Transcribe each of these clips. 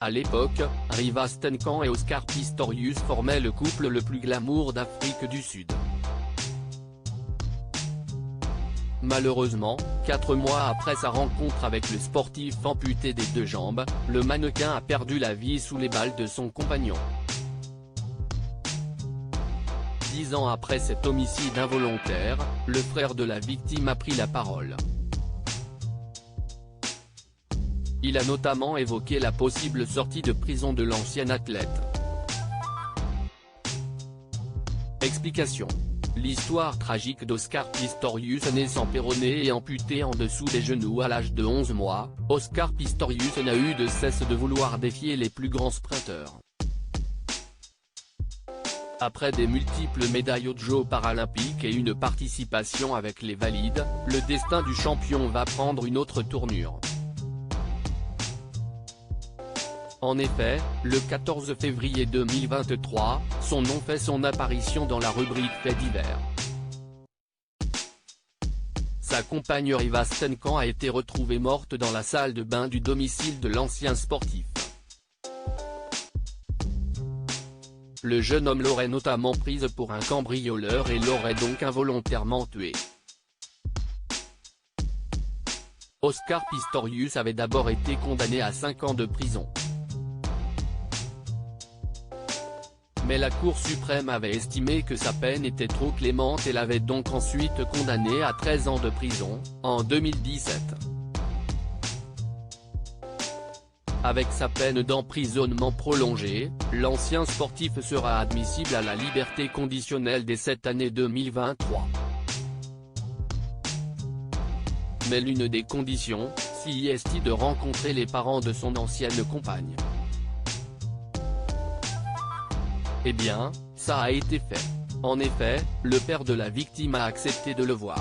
À l'époque, Riva Stenkan et Oscar Pistorius formaient le couple le plus glamour d'Afrique du Sud. Malheureusement, 4 mois après sa rencontre avec le sportif amputé des 2 jambes, le mannequin a perdu la vie sous les balles de son compagnon. 10 ans après cet homicide involontaire, le frère de la victime a pris la parole. Il a notamment évoqué la possible sortie de prison de l'ancien athlète. Explication. L'histoire tragique d'Oscar Pistorius, né sans péroné et amputé en dessous des genoux à l'âge de 11 mois, Oscar Pistorius n'a eu de cesse de vouloir défier les plus grands sprinteurs. Après des multiples médailles aux Jeux paralympiques et une participation avec les valides, le destin du champion va prendre une autre tournure. En effet, le 14 février 2023, son nom fait son apparition dans la rubrique Faits divers. Sa compagne Riva Stenkan a été retrouvée morte dans la salle de bain du domicile de l'ancien sportif. Le jeune homme l'aurait notamment prise pour un cambrioleur et l'aurait donc involontairement tuée. Oscar Pistorius avait d'abord été condamné à 5 ans de prison. Mais la Cour suprême avait estimé que sa peine était trop clémente et l'avait donc ensuite condamné à 13 ans de prison, en 2017. Avec sa peine d'emprisonnement prolongée, l'ancien sportif sera admissible à la liberté conditionnelle dès cette année 2023. Mais l'une des conditions, c'est de rencontrer les parents de son ancienne compagne. Eh bien, ça a été fait. En effet, le père de la victime a accepté de le voir.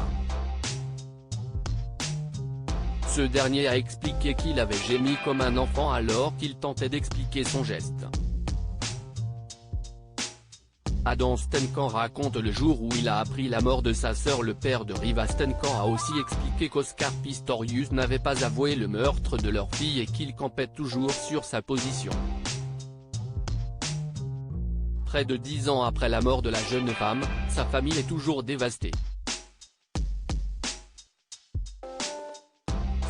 Ce dernier a expliqué qu'il avait gémi comme un enfant alors qu'il tentait d'expliquer son geste. Adam Stenkan raconte le jour où il a appris la mort de sa sœur. Le père de Riva Stenkan a aussi expliqué qu'Oscar Pistorius n'avait pas avoué le meurtre de leur fille et qu'il campait toujours sur sa position. Près de 10 ans après la mort de la jeune femme, sa famille est toujours dévastée.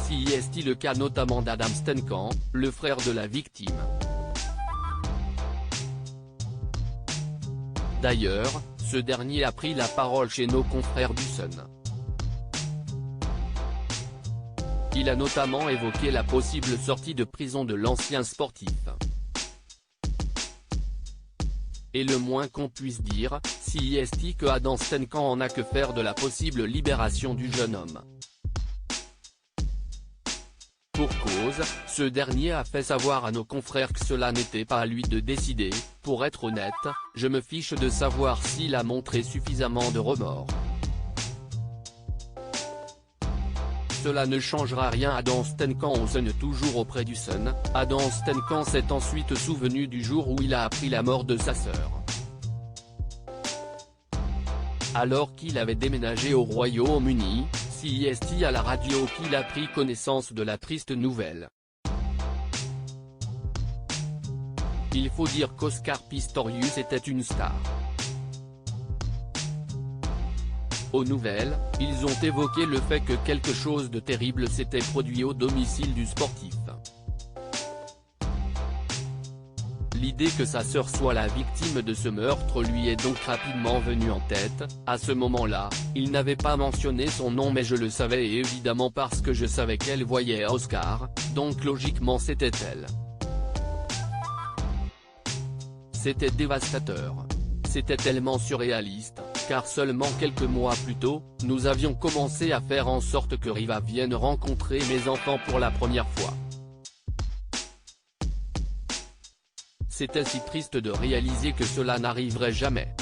C'est le cas notamment d'Adam Stenkan, le frère de la victime. D'ailleurs, ce dernier a pris la parole chez nos confrères du Sun. Il a notamment évoqué la possible sortie de prison de l'ancien sportif. Et le moins qu'on puisse dire, c'est que Adam Stenkan en a que faire de la possible libération du jeune homme. Pour cause, ce dernier a fait savoir à nos confrères que cela n'était pas à lui de décider. Pour être honnête, je me fiche de savoir s'il a montré suffisamment de remords. Cela ne changera rien. Adam Stenkan au Sun. Toujours auprès du Sun, Adam Stenkan s'est ensuite souvenu du jour où il a appris la mort de sa sœur. Alors qu'il avait déménagé au Royaume-Uni, c'est à la radio qu'il a pris connaissance de la triste nouvelle. Il faut dire qu'Oscar Pistorius était une star. Aux nouvelles, ils ont évoqué le fait que quelque chose de terrible s'était produit au domicile du sportif. L'idée que sa sœur soit la victime de ce meurtre lui est donc rapidement venue en tête. À ce moment-là, il n'avait pas mentionné son nom, mais je le savais, et évidemment parce que je savais qu'elle voyait Oscar, donc logiquement c'était elle. C'était dévastateur. C'était tellement surréaliste, car seulement quelques mois plus tôt, nous avions commencé à faire en sorte que Riva vienne rencontrer mes enfants pour la première fois. C'était si triste de réaliser que cela n'arriverait jamais.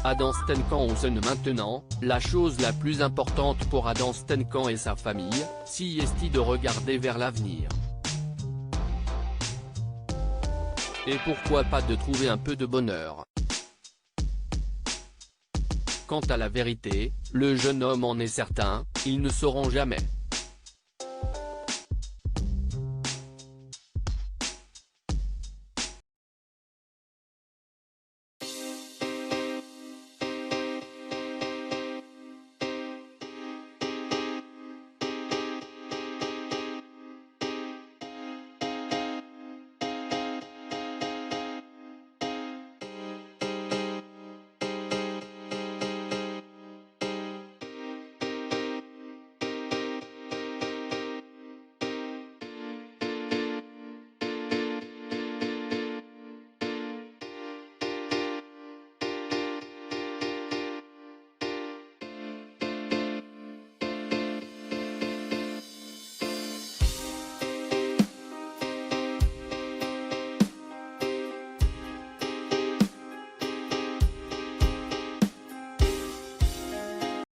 Adam Stenkan au Sun. Maintenant, la chose la plus importante pour Adam Stenkan et sa famille, c'est de regarder vers l'avenir. Et pourquoi pas de trouver un peu de bonheur. Quant à la vérité, le jeune homme en est certain, ils ne sauront jamais.